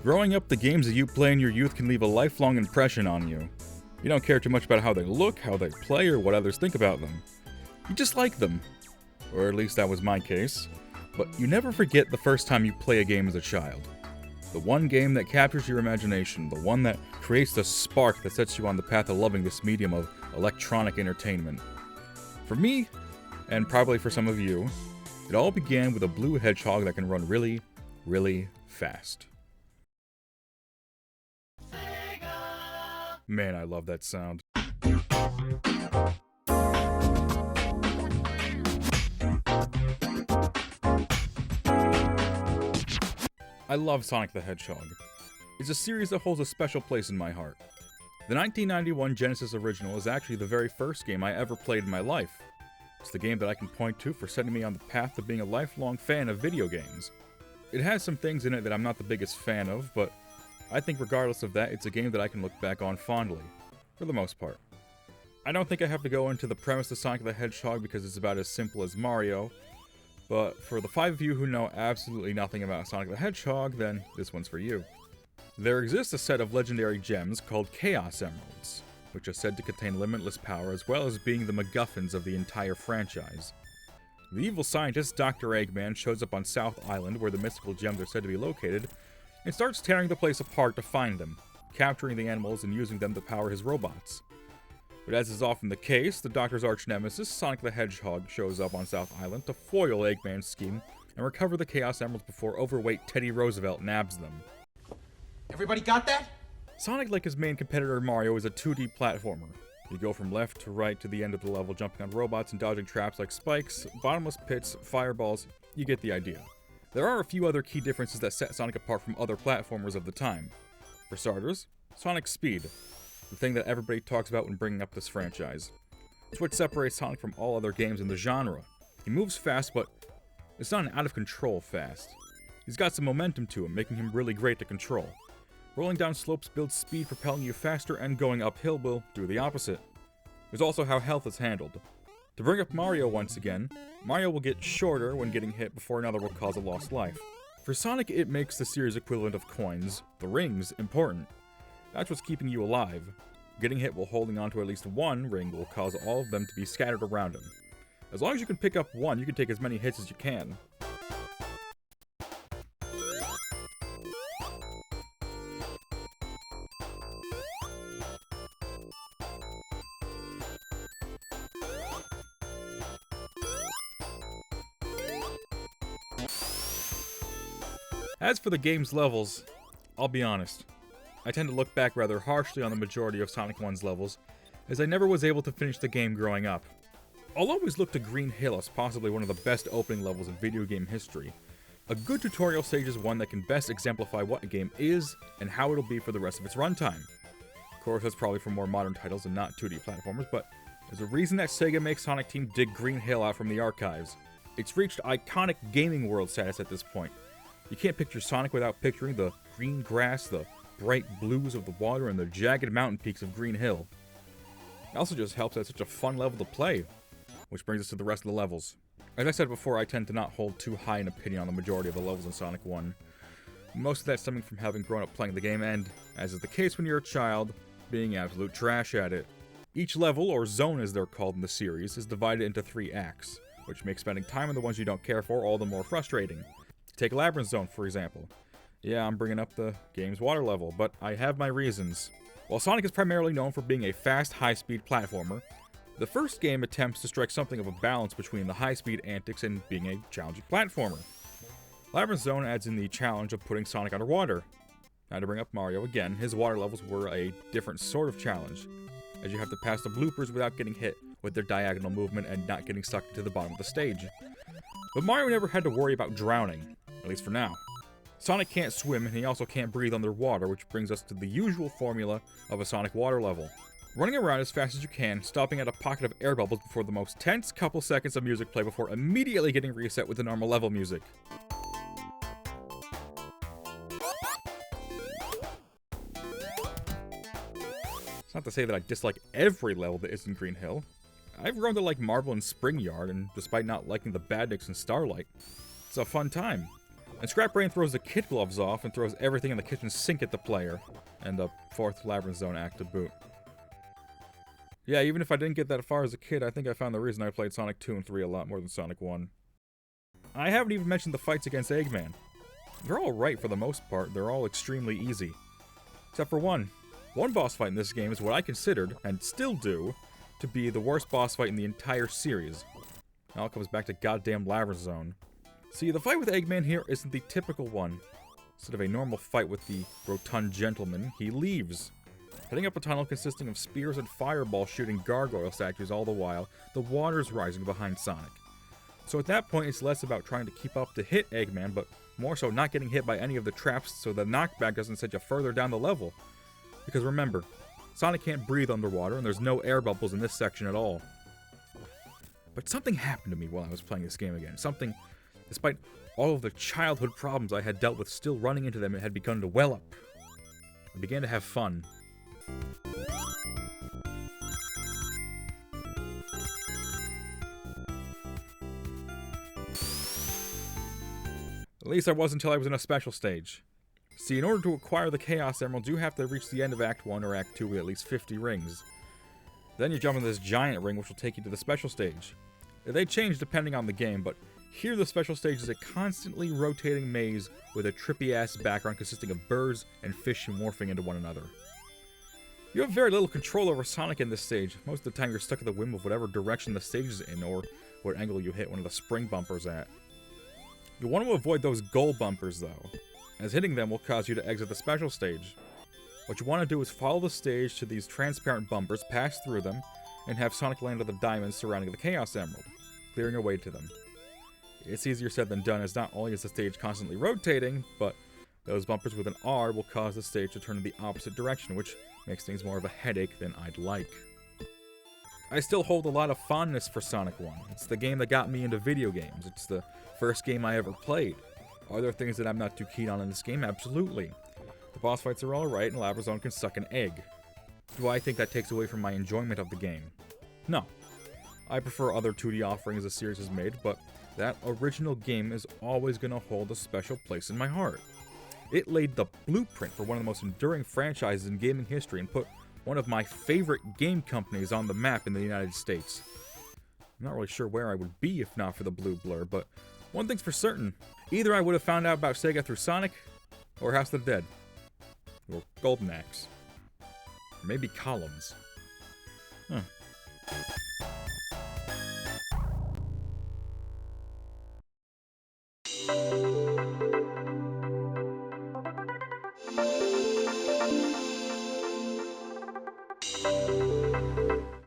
Growing up, the games that you play in your youth can leave a lifelong impression on you. You don't care too much about how they look, how they play, or what others think about them. You just like them. Or at least that was my case. But you never forget the first time you play a game as a child. The one game that captures your imagination, the one that creates the spark that sets you on the path of loving this medium of electronic entertainment. For me, and probably for some of you, it all began with a blue hedgehog that can run really, really fast. Man, I love that sound. I love Sonic the Hedgehog. It's a series that holds a special place in my heart. The 1991 Genesis original is actually the very first game I ever played in my life. It's the game that I can point to for setting me on the path to being a lifelong fan of video games. It has some things in it that I'm not the biggest fan of, but I think regardless of that, it's a game that I can look back on fondly, for the most part. I don't think I have to go into the premise of Sonic the Hedgehog because it's about as simple as Mario, but for the 5 of you who know absolutely nothing about Sonic the Hedgehog, then this one's for you. There exists a set of legendary gems called Chaos Emeralds, which are said to contain limitless power as well as being the MacGuffins of the entire franchise. The evil scientist Dr. Eggman shows up on South Island, where the mystical gems are said to be located, and starts tearing the place apart to find them, capturing the animals and using them to power his robots. But as is often the case, the Doctor's arch-nemesis, Sonic the Hedgehog, shows up on South Island to foil Eggman's scheme and recover the Chaos Emeralds before overweight Teddy Roosevelt nabs them. Everybody got that? Sonic, like his main competitor Mario, is a 2D platformer. You go from left to right to the end of the level, jumping on robots and dodging traps like spikes, bottomless pits, fireballs. You get the idea. There are a few other key differences that set Sonic apart from other platformers of the time. For starters, Sonic's speed, the thing that everybody talks about when bringing up this franchise. It's what separates Sonic from all other games in the genre. He moves fast, but it's not an out-of-control fast. He's got some momentum to him, making him really great to control. Rolling down slopes builds speed, propelling you faster, and going uphill will do the opposite. There's also how health is handled. To bring up Mario once again, Mario will get shorter when getting hit before another will cause a lost life. For Sonic, it makes the series equivalent of coins, the rings, important. That's what's keeping you alive. Getting hit while holding onto at least one ring will cause all of them to be scattered around him. As long as you can pick up one, you can take as many hits as you can. As for the game's levels, I'll be honest. I tend to look back rather harshly on the majority of Sonic 1's levels, as I never was able to finish the game growing up. I'll always look to Green Hill as possibly one of the best opening levels in video game history. A good tutorial stage is one that can best exemplify what a game is and how it'll be for the rest of its runtime. Of course, that's probably for more modern titles and not 2D platformers, but there's a reason that Sega makes Sonic Team dig Green Hill out from the archives. It's reached iconic gaming world status at this point. You can't picture Sonic without picturing the green grass, the bright blues of the water, and the jagged mountain peaks of Green Hill. It also just helps that it's such a fun level to play, which brings us to the rest of the levels. As I said before, I tend to not hold too high an opinion on the majority of the levels in Sonic 1. Most of that stemming from having grown up playing the game and, as is the case when you're a child, being absolute trash at it. Each level, or zone as they're called in the series, is divided into 3 acts, which makes spending time on the ones you don't care for all the more frustrating. Take Labyrinth Zone, for example. Yeah, I'm bringing up the game's water level, but I have my reasons. While Sonic is primarily known for being a fast, high-speed platformer, the first game attempts to strike something of a balance between the high-speed antics and being a challenging platformer. Labyrinth Zone adds in the challenge of putting Sonic underwater. Now to bring up Mario again, his water levels were a different sort of challenge, as you have to pass the bloopers without getting hit with their diagonal movement and not getting stuck to the bottom of the stage. But Mario never had to worry about drowning, at least for now. Sonic can't swim, and he also can't breathe underwater, which brings us to the usual formula of a Sonic water level. Running around as fast as you can, stopping at a pocket of air bubbles before the most tense couple seconds of music play before immediately getting reset with the normal level music. It's not to say that I dislike every level that isn't Green Hill. I've grown to like Marble and Spring Yard, and despite not liking the Badniks and Starlight, it's a fun time. And Scrap Brain throws the kid gloves off and throws everything in the kitchen sink at the player. And the 4th Labyrinth Zone act to boot. Yeah, even if I didn't get that far as a kid, I think I found the reason I played Sonic 2 and 3 a lot more than Sonic 1. I haven't even mentioned the fights against Eggman. They're alright for the most part, they're all extremely easy. Except for one. One boss fight in this game is what I considered, and still do, to be the worst boss fight in the entire series. It all comes back to goddamn Labyrinth Zone. See, the fight with Eggman here isn't the typical one. Instead of a normal fight with the rotund gentleman, he leaves. Heading up a tunnel consisting of spears and fireballs shooting gargoyle statues all the while, the water's rising behind Sonic. So at that point, it's less about trying to keep up to hit Eggman, but more so not getting hit by any of the traps so the knockback doesn't send you further down the level. Because remember, Sonic can't breathe underwater, and there's no air bubbles in this section at all. But something happened to me while I was playing this game again. Something, despite all of the childhood problems I had dealt with still running into them, it had begun to well up. I began to have fun. At least I was until I was in a special stage. See, in order to acquire the Chaos Emeralds, you have to reach the end of Act 1 or Act 2 with at least 50 rings. Then you jump into this giant ring, which will take you to the special stage. They change depending on the game, but here the special stage is a constantly rotating maze with a trippy-ass background consisting of birds and fish morphing into one another. You have very little control over Sonic in this stage. Most of the time you're stuck at the whim of whatever direction the stage is in, or what angle you hit one of the spring bumpers at. You'll want to avoid those goal bumpers, though, as hitting them will cause you to exit the special stage. What you want to do is follow the stage to these transparent bumpers, pass through them, and have Sonic land on the diamonds surrounding the Chaos Emerald, clearing a way to them. It's easier said than done, as not only is the stage constantly rotating, but those bumpers with an R will cause the stage to turn in the opposite direction, which makes things more of a headache than I'd like. I still hold a lot of fondness for Sonic 1. It's the game that got me into video games. It's the first game I ever played. Are there things that I'm not too keen on in this game? Absolutely. The boss fights are alright, and Labyrinth Zone can suck an egg. Do I think that takes away from my enjoyment of the game? No. I prefer other 2D offerings the series has made, but that original game is always going to hold a special place in my heart. It laid the blueprint for one of the most enduring franchises in gaming history and put one of my favorite game companies on the map in the United States. I'm not really sure where I would be if not for the blue blur, but one thing's for certain. Either I would have found out about Sega through Sonic, or House of the Dead, or Golden Axe, or maybe Columns. Huh.